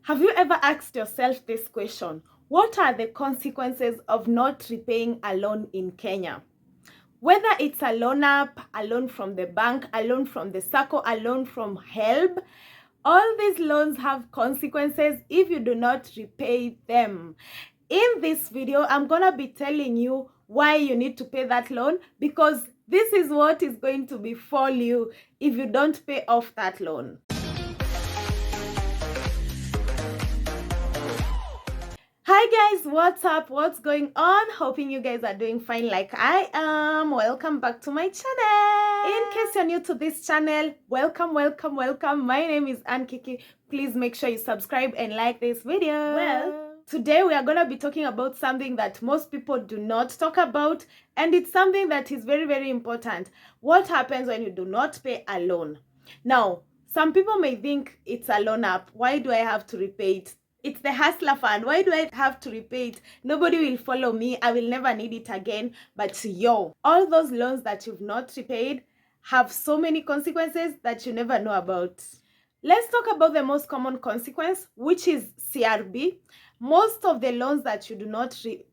Have you ever asked yourself this question? What are the consequences of not repaying a loan in Kenya? Whether it's a loan app, a loan from the bank, a loan from the SACCO, a loan from HELB, all these loans have consequences if you do not repay them. In this video, I'm gonna be telling you why you need to pay that loan, because this is what is going to befall you if you don't pay off that loan. Hi guys, what's up? What's going on? Hoping you guys are doing fine like I am. Welcome back to my channel. In case you're new to this channel, welcome. My name is Ann Kiki. Please make sure you subscribe and like this video. Well, today we are going to be talking about something that most people do not talk about, and it's something that is very, very important. What happens when you do not pay a loan? Now, some people may think it's a loan app. Why do I have to repay it? It's the Hustler Fund. Why do I have to repay it? Nobody will follow me. I will never need it again. But yo, all those loans that you've not repaid have so many consequences that you never know about. Let's talk about the most common consequence, which is CRB. Most of the loans that you do not repay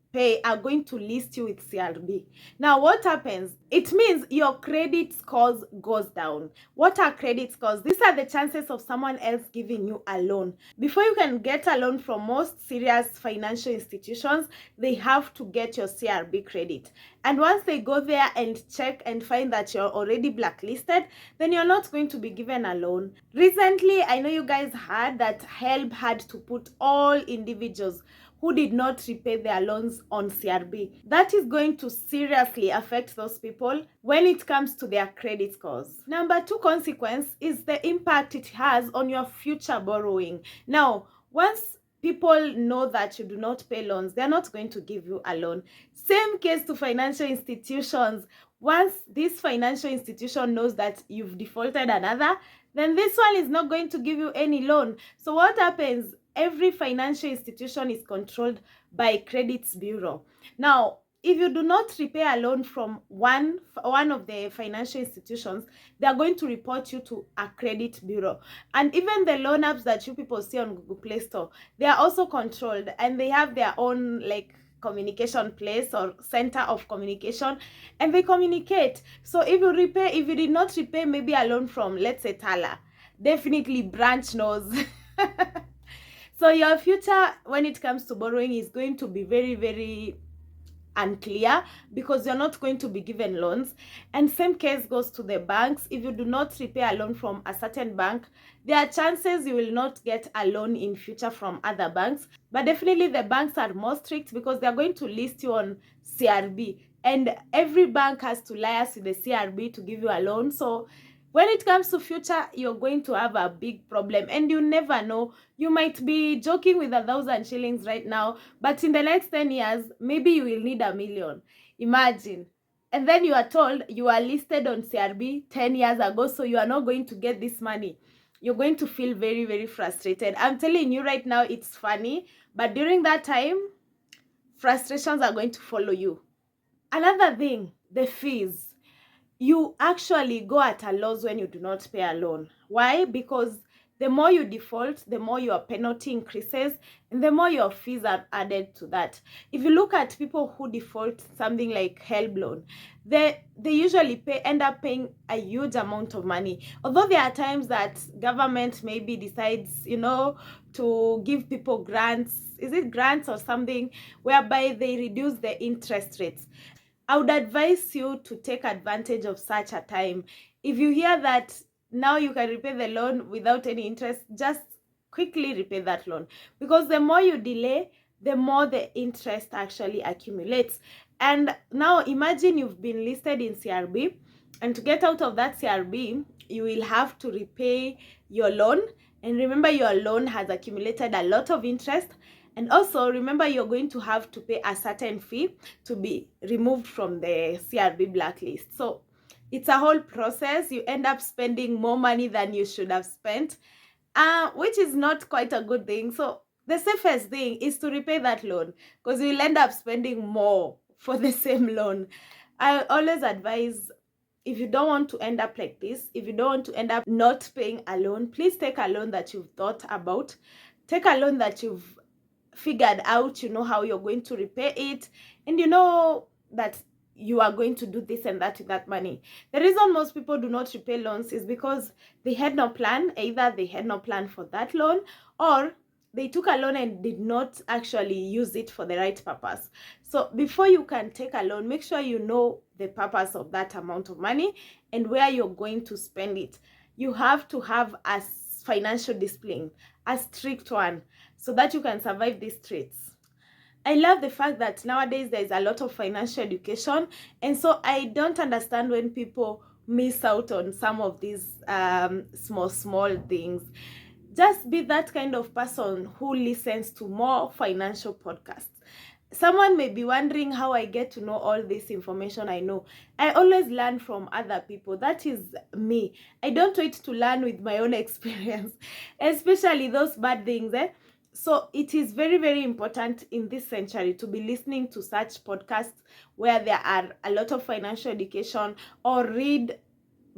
are going to list you with CRB. Now, what happens? It means your credit scores goes down. What are credit scores? These are the chances of someone else giving you a loan. Before you can get a loan from most serious financial institutions, they have to get your CRB credit. And once they go there and check and find that you're already blacklisted, then you're not going to be given a loan. Recently, I know you guys heard that HELB had to put all individuals who did not repay their loans on CRB. That is going to seriously affect those people when it comes to their credit scores. Number two consequence is the impact it has on your future borrowing. Now, once people know that you do not pay loans, they're not going to give you a loan. Same case to financial institutions. Once this financial institution knows that you've defaulted another, then this one is not going to give you any loan. So what happens? Every financial institution is controlled by Credits Bureau. Now, if you do not repay a loan from one of the financial institutions, they are going to report you to a credit bureau. And even the loan apps that you people see on Google Play Store, they are also controlled, and they have their own communication place or center of communication, and they communicate. So if you did not repay maybe a loan from, let's say, Tala, definitely branch knows. So your future when it comes to borrowing is going to be very, very unclear, because you're not going to be given loans. And same case goes to the banks. If you do not repay a loan from a certain bank, there are chances you will not get a loan in future from other banks. But definitely the banks are more strict, because they're going to list you on CRB, and every bank has to liaise with the CRB to give you a loan. So when it comes to future, you're going to have a big problem, and you never know. You might be joking with 1,000 shillings right now, but in the next 10 years, maybe you will need 1,000,000. Imagine. And then you are told you are listed on CRB 10 years ago, so you are not going to get this money. You're going to feel very, very frustrated. I'm telling you right now, it's funny, but during that time, frustrations are going to follow you. Another thing, the fees. You actually go at a loss when you do not pay a loan. Why? Because the more you default, the more your penalty increases, and the more your fees are added to that. If you look at people who default something like HELB loan, they usually end up paying a huge amount of money. Although there are times that government maybe decides, to give people grants. Is it grants or something, whereby they reduce the interest rates? I would advise you to take advantage of such a time. If you hear that now you can repay the loan without any interest, just quickly repay that loan. Because the more you delay, the more the interest actually accumulates. And now imagine you've been listed in CRB, and to get out of that CRB, you will have to repay your loan. And remember, your loan has accumulated a lot of interest. And also, remember, you're going to have to pay a certain fee to be removed from the CRB blacklist. So it's a whole process. You end up spending more money than you should have spent, which is not quite a good thing. So the safest thing is to repay that loan, because you'll end up spending more for the same loan. I always advise, if you don't want to end up like this, if you don't want to end up not paying a loan, please take a loan that you've thought about. take a loan that you've figured out, you know how you're going to repay it, and you know that you are going to do this and that with that money. The reason most people do not repay loans is because they had no plan. Either they had no plan for that loan, or they took a loan and did not actually use it for the right purpose. So before you can take a loan, make sure you know the purpose of that amount of money and where you're going to spend it. You have to have a financial discipline, a strict one, so that you can survive these streets. I love the fact that nowadays there is a lot of financial education, and so I don't understand when people miss out on some of these small things. Just be that kind of person who listens to more financial podcasts. Someone may be wondering how I get to know all this information I know. I always learn from other people. That is me. I don't wait to learn with my own experience, especially those bad things. So it is very, very important in this century to be listening to such podcasts where there are a lot of financial education, or read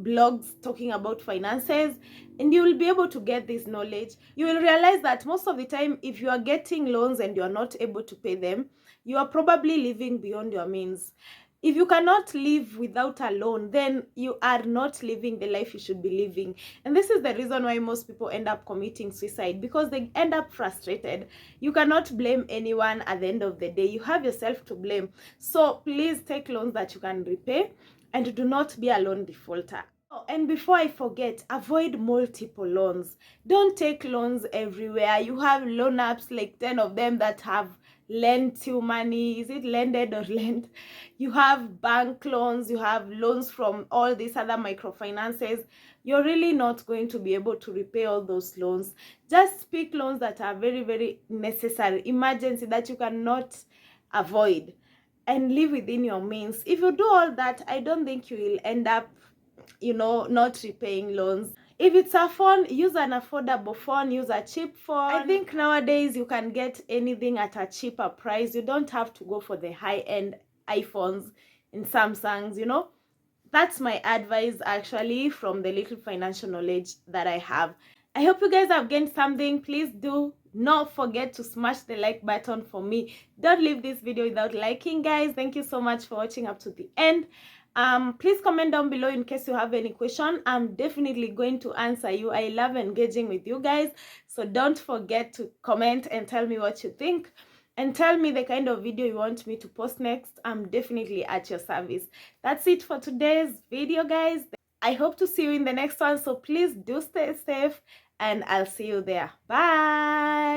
blogs talking about finances, and you will be able to get this knowledge. You will realize that most of the time, if you are getting loans and you are not able to pay them, you are probably living beyond your means. If you cannot live without a loan, then you are not living the life you should be living. And this is the reason why most people end up committing suicide, because they end up frustrated. You cannot blame anyone at the end of the day. You have yourself to blame. So please take loans that you can repay, and do not be a loan defaulter. Oh, and before I forget, avoid multiple loans. Don't take loans everywhere. You have loan apps, like 10 of them, that have lent you money. Is it lended or lent? You have bank loans, you have loans from all these other microfinances. You're really not going to be able to repay all those loans. Just pick loans that are very, very necessary, emergency, that you cannot avoid, and live within your means. If you do all that, I don't think you will end up, not repaying loans. If it's a phone, use an affordable phone, use a cheap phone. I think nowadays you can get anything at a cheaper price. You don't have to go for the high-end iPhones and Samsungs. That's my advice, actually, from the little financial knowledge that I have. I hope you guys have gained something. Please do not forget to smash the like button for me. Don't leave this video without liking, guys. Thank you so much for watching up to the end. Please comment down below in case you have any question. I'm definitely going to answer you. I love engaging with you guys, so don't forget to comment and tell me what you think, and tell me the kind of video you want me to post next. I'm definitely at your service. That's it for today's video, guys. I hope to see you in the next one, so please do stay safe, and I'll see you there. Bye.